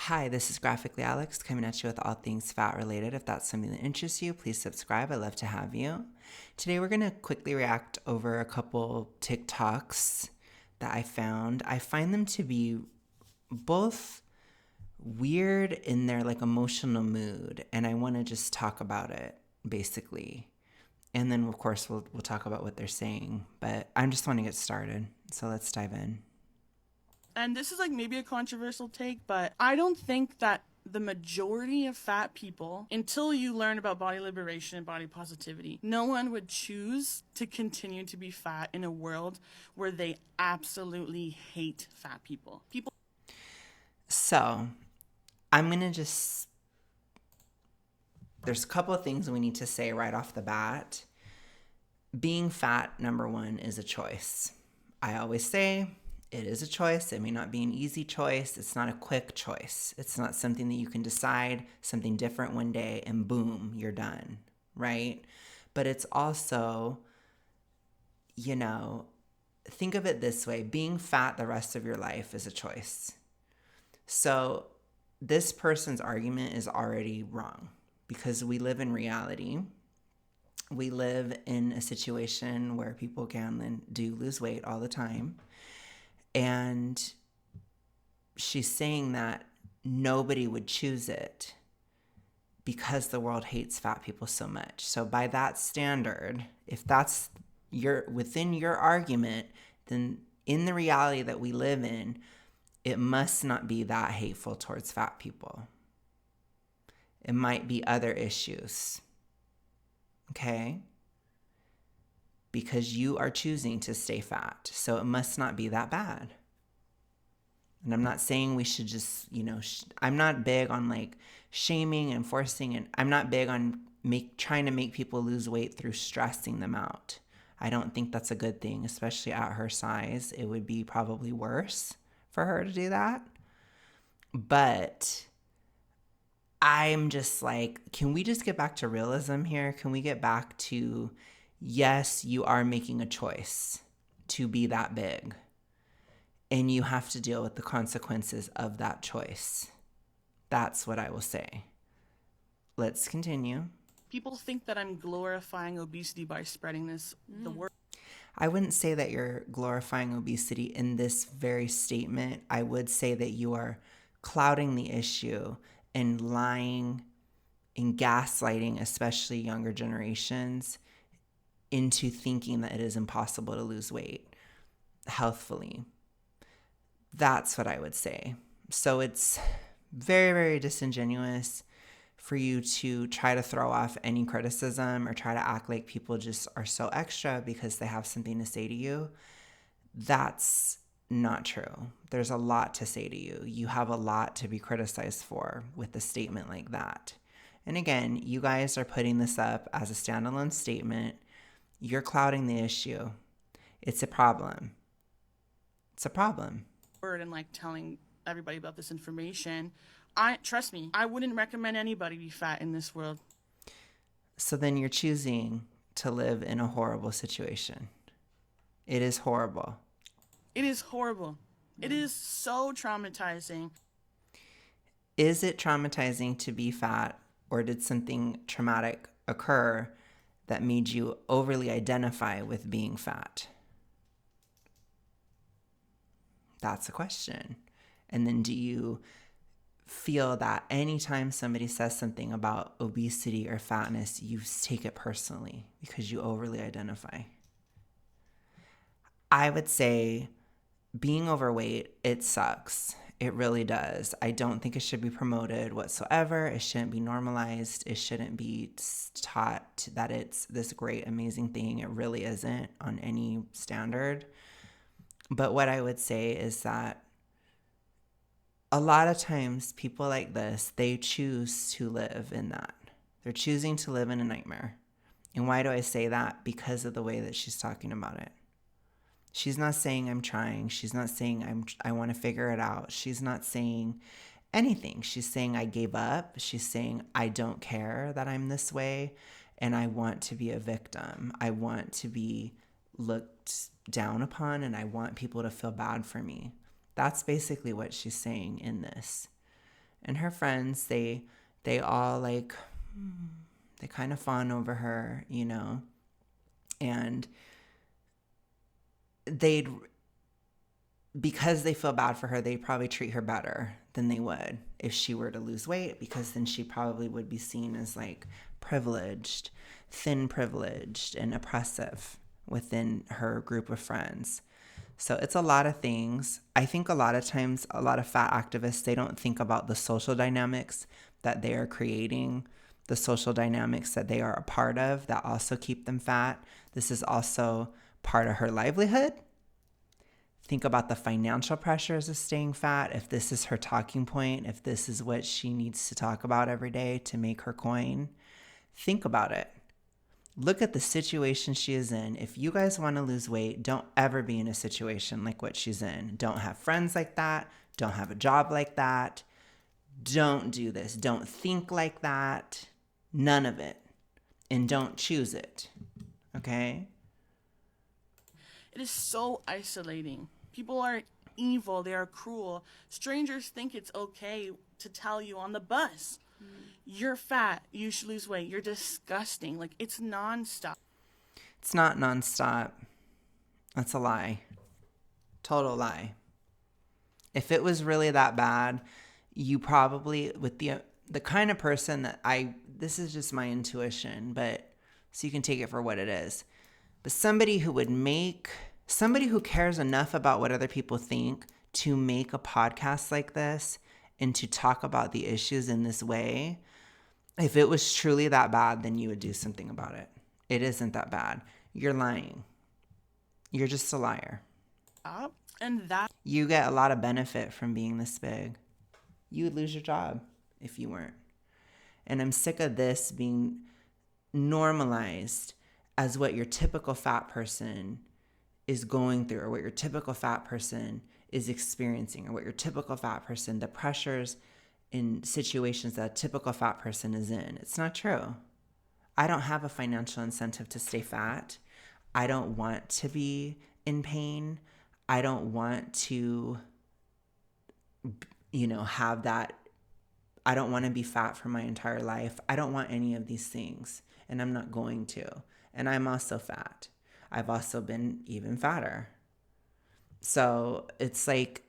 Hi, this is Graphically Alex coming at you with all things fat related. If that's something that interests you, please subscribe. I'd love to have you. Today, we're going to quickly react over a couple TikToks that I found. I find them to be both weird in their emotional mood, and I want to just talk about it basically. And then, of course, we'll talk about what they're saying. But I just want to get started. So let's dive in. And this is maybe a controversial take, but I don't think that the majority of fat people, until you learn about body liberation and body positivity, no one would choose to continue to be fat in a world where they absolutely hate fat people. So I'm going to just, there's a couple of things we need to say right off the bat. Being fat, number one, is a choice. I always say it is a choice. It may not be an easy choice. It's not a quick choice. It's not something that you can decide something different one day and boom, you're done, right? But it's also, think of it this way: being fat the rest of your life is a choice. So this person's argument is already wrong because we live in reality. We live in a situation where people can and do lose weight all the time. And she's saying that nobody would choose it because the world hates fat people so much. So by that standard, if that's within your argument, then in the reality that we live in, it must not be that hateful towards fat people. It might be other issues. Okay? Because you are choosing to stay fat. So it must not be that bad. And I'm not saying we should just, I'm not big on shaming and forcing, and I'm not big on trying to make people lose weight through stressing them out. I don't think that's a good thing, especially at her size. It would be probably worse for her to do that. But I'm just can we just get back to realism here? Can we get back to, yes, you are making a choice to be that big, and you have to deal with the consequences of that choice. That's what I will say. Let's continue. People think that I'm glorifying obesity by spreading the word. I wouldn't say that you're glorifying obesity in this very statement. I would say that you are clouding the issue and lying and gaslighting, especially younger generations, into thinking that it is impossible to lose weight healthfully. That's what I would say. So it's very, very disingenuous for you to try to throw off any criticism or try to act like people just are so extra because they have something to say to you. That's not true. There's a lot to say to you. You have a lot to be criticized for with a statement like that. And again, you guys are putting this up as a standalone statement. You're clouding the issue. It's a problem. It's a problem. And telling everybody about this information. Trust me, I wouldn't recommend anybody be fat in this world. So then you're choosing to live in a horrible situation. It is horrible. It is horrible. It is so traumatizing. Is it traumatizing to be fat, or did something traumatic occur that made you overly identify with being fat? That's a question. And then do you feel that anytime somebody says something about obesity or fatness, you take it personally because you overly identify? I would say being overweight, it sucks. It really does. I don't think it should be promoted whatsoever. It shouldn't be normalized. It shouldn't be taught that it's this great, amazing thing. It really isn't on any standard. But what I would say is that a lot of times people like this, they choose to live in that. They're choosing to live in a nightmare. And why do I say that? Because of the way that she's talking about it. She's not saying I'm trying. She's not saying I want to figure it out. She's not saying anything. She's saying I gave up. She's saying I don't care that I'm this way and I want to be a victim. I want to be looked down upon and I want people to feel bad for me. That's basically what she's saying in this. And her friends, they all like, they kind of fawn over her, you know, and they'd, because they feel bad for her, they probably treat her better than they would if she were to lose weight, because then she probably would be seen as like privileged, thin privileged, and oppressive within her group of friends. So it's a lot of things. I think a lot of times, a lot of fat activists, they don't think about the social dynamics that they are creating, the social dynamics that they are a part of that also keep them fat. This is also part of her livelihood. Think about the financial pressures of staying fat. If this is her talking point, if this is what she needs to talk about every day to make her coin, think about it. Look at the situation she is in. If you guys want to lose weight, don't ever be in a situation like what she's in. Don't have friends like that. Don't have a job like that. Don't do this. Don't think like that. None of it. And don't choose it. Okay? It is so isolating. People are evil, they are cruel. Strangers think it's okay to tell you on the bus, you're fat, you should lose weight, you're disgusting. Like, it's nonstop. It's not nonstop. That's a lie. Total lie. If it was really that bad, you probably, with the kind of person that this is just my intuition, but so you can take it for what it is. But somebody who cares enough about what other people think to make a podcast like this and to talk about the issues in this way, if it was truly that bad, then you would do something about it. It isn't that bad. You're lying. You're just a liar. And that You get a lot of benefit from being this big. You would lose your job if you weren't. And I'm sick of this being normalized as what your typical fat person is going through, or what your typical fat person is experiencing, or what your typical fat person, the pressures in situations that a typical fat person is in. It's not true. I don't have a financial incentive to stay fat. I don't want to be in pain. I don't want to, have that. I don't want to be fat for my entire life. I don't want any of these things, and I'm not going to. And I'm also fat. I've also been even fatter. So it's like,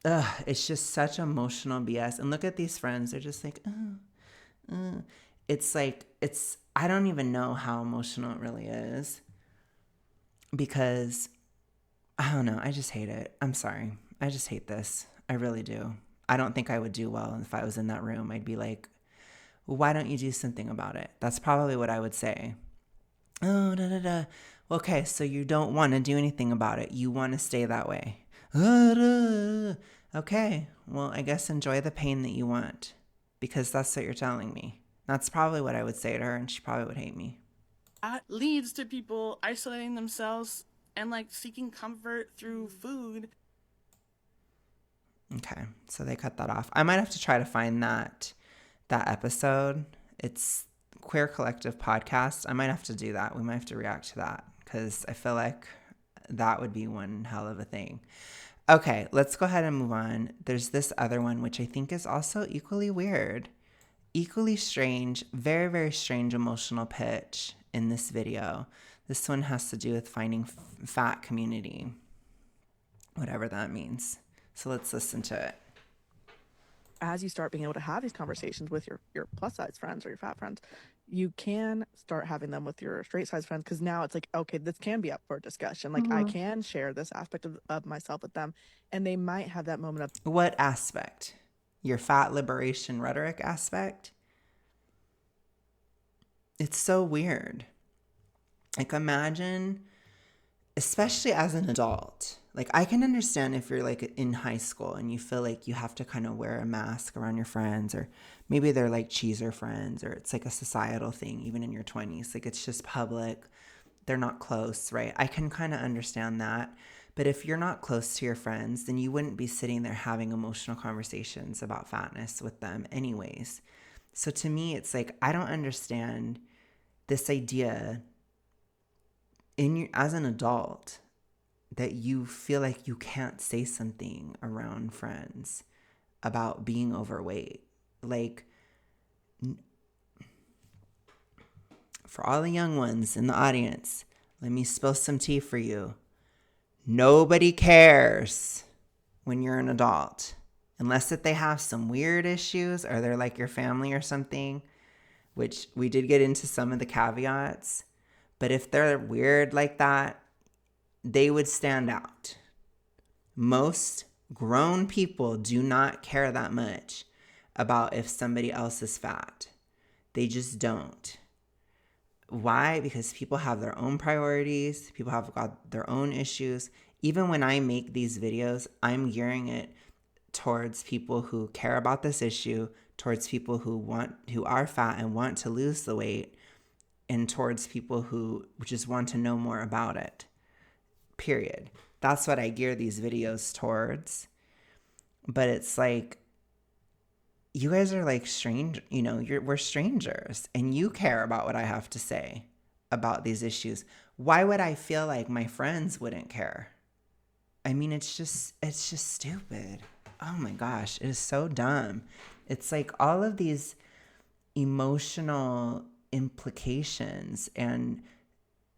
it's just such emotional BS. And look at these friends. They're just like, it's like, I don't even know how emotional it really is, because I don't know. I just hate it. I'm sorry. I just hate this. I really do. I don't think I would do well if I was in that room. I'd be like, well, why don't you do something about it? That's probably what I would say. Oh, da da da. Okay, so you don't want to do anything about it. You want to stay that way. Okay, well, I guess enjoy the pain that you want, because that's what you're telling me. That's probably what I would say to her, and she probably would hate me. leads to people isolating themselves and like seeking comfort through food. Okay, so they cut that off. I might have to try to find that episode. It's Queer Collective Podcast. I might have to do that. We might have to react to that, because I feel like that would be one hell of a thing. Okay, let's go ahead and move on. There's this other one, which I think is also equally weird, equally strange, very, very strange emotional pitch in this video. This one has to do with finding fat community, whatever that means. So let's listen to it. As you start being able to have these conversations with your plus size friends or your fat friends, you can start having them with your straight size friends, because now it's like, okay, this can be up for discussion. Like, I can share this aspect of myself with them, and they might have that moment of, what aspect? Your fat liberation rhetoric aspect? It's so weird. Like, imagine, especially as an adult, like, I can understand if you're like in high school and you feel like you have to kind of wear a mask around your friends, or maybe they're like cheeser friends, or it's like a societal thing, even in your 20s. Like, it's just public. They're not close, right? I can kind of understand that. But if you're not close to your friends, then you wouldn't be sitting there having emotional conversations about fatness with them anyways. So to me, it's like, I don't understand this idea as an adult that you feel like you can't say something around friends. about being overweight. Like, for all the young ones in the audience, let me spill some tea for you. Nobody cares when you're an adult, unless if they have some weird issues or they're like your family or something, which we did get into some of the caveats. But if they're weird like that, they would stand out. Most grown people do not care that much about if somebody else is fat. They just don't. Why? Because people have their own priorities. People have got their own issues. Even when I make these videos, I'm gearing it towards people who care about this issue, towards people who are fat and want to lose the weight, and towards people who just want to know more about it. Period. That's what I gear these videos towards. But it's like, you guys are like strange, we're strangers and you care about what I have to say about these issues. Why would I feel like my friends wouldn't care? I mean, it's just stupid. Oh my gosh, it is so dumb. It's like all of these emotional implications and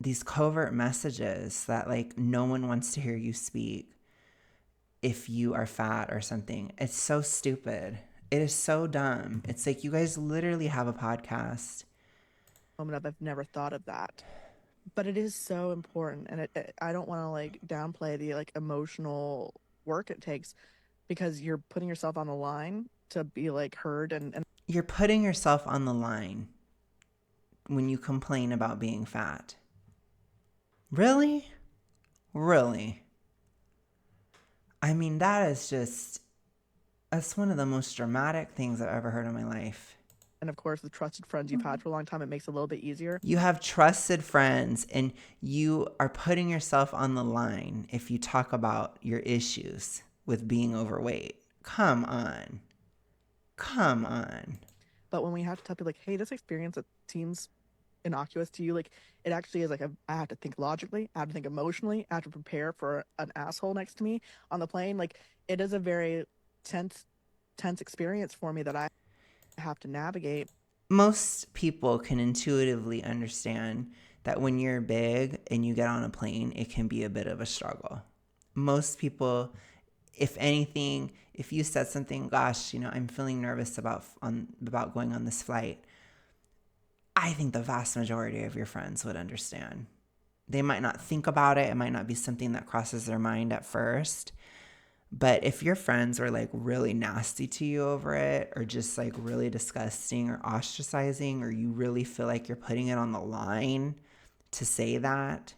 these covert messages that like no one wants to hear you speak if you are fat or something. It's so stupid. It is so dumb. It's like you guys literally have a podcast. Moment of I've never thought of that, but it is so important, and I don't want to like downplay the like emotional work it takes, because you're putting yourself on the line to be like heard and You're putting yourself on the line when you complain about being fat. Really? Really? I mean, that's one of the most dramatic things I've ever heard in my life. and of course the trusted friends you've had for a long time, it makes it a little bit easier. You have trusted friends and you are putting yourself on the line if you talk about your issues with being overweight. Come on. Come on. But when we have to tell people like, hey, this experience that seems innocuous to you, like it actually is like I have to think logically, I have to think emotionally, I have to prepare for an asshole next to me on the plane. Like it is a very tense experience for me that I have to navigate. Most people can intuitively understand that when you're big and you get on a plane, it can be a bit of a struggle. Most people, if anything, if you said something, gosh, I'm feeling nervous about going on this flight, I think the vast majority of your friends would understand. They might not think about it. It might not be something that crosses their mind at first. But if your friends were like really nasty to you over it, or just like really disgusting or ostracizing, or you really feel like you're putting it on the line to say that,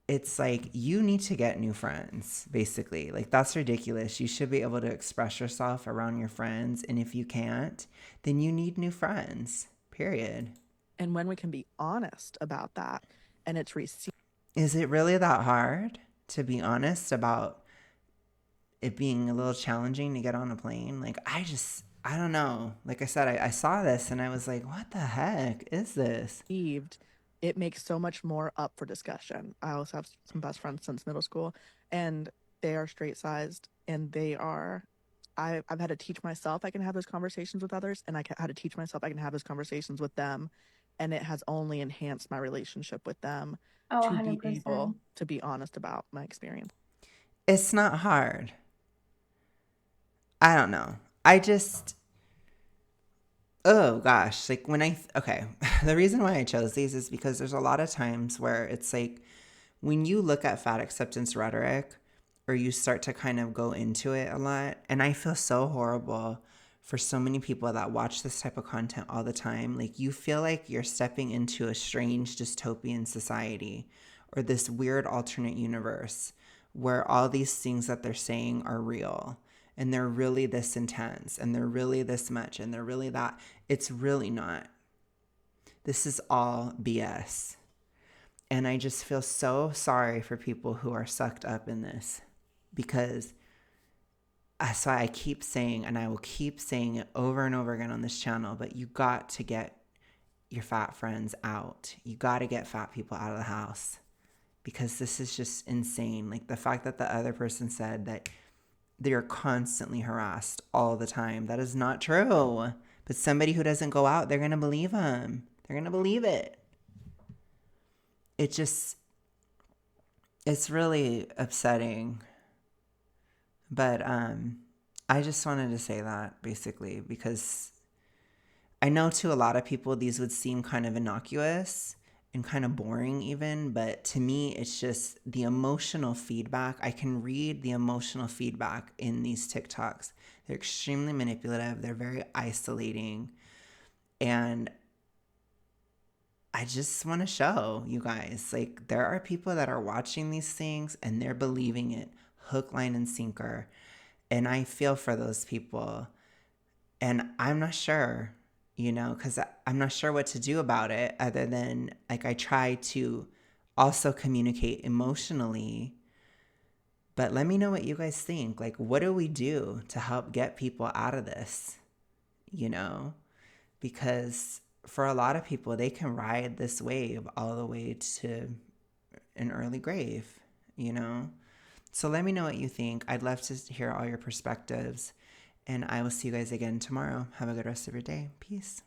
it's like you need to get new friends, basically. Like that's ridiculous. You should be able to express yourself around your friends. And if you can't, then you need new friends, period. And when we can be honest about that and it's received. Is it really that hard to be honest about it being a little challenging to get on a plane? Like, I don't know. Like I said, I saw this and I was like, what the heck is this? It makes so much more up for discussion. I also have some best friends since middle school, and they are straight sized, and I've had to teach myself I can have those conversations with others, and had to teach myself I can have those conversations with them, and it has only enhanced my relationship with them Oh, to be able 100%. to be honest about my experience. It's not hard. I don't know. I just, oh gosh, like okay, the reason why I chose these is because there's a lot of times where it's like when you look at fat acceptance rhetoric or you start to kind of go into it a lot, and I feel so horrible for so many people that watch this type of content all the time. Like you feel like you're stepping into a strange dystopian society or this weird alternate universe where all these things that they're saying are real and they're really this intense and they're really this much and they're really that. It's really not. This is all BS. And I just feel so sorry for people who are sucked up in this because that's why I keep saying, and I will keep saying it over and over again on this channel, but you got to get your fat friends out. You got to get fat people out of the house because this is just insane. Like the fact that the other person said that they're constantly harassed all the time. That is not true. But somebody who doesn't go out, they're going to believe them. They're going to believe it. It just, it's really upsetting. But I just wanted to say that basically because I know to a lot of people these would seem kind of innocuous and kind of boring even, but to me it's just the emotional feedback. I can read the emotional feedback in these TikToks. They're extremely manipulative, they're very isolating, and I just want to show you guys like there are people that are watching these things and they're believing it hook, line, and sinker. And I feel for those people. And I'm not sure, because I'm not sure what to do about it other than like I try to also communicate emotionally. But let me know what you guys think. Like, what do we do to help get people out of this? You know? Because for a lot of people, they can ride this wave all the way to an early grave, you know? So let me know what you think. I'd love to hear all your perspectives. And I will see you guys again tomorrow. Have a good rest of your day. Peace.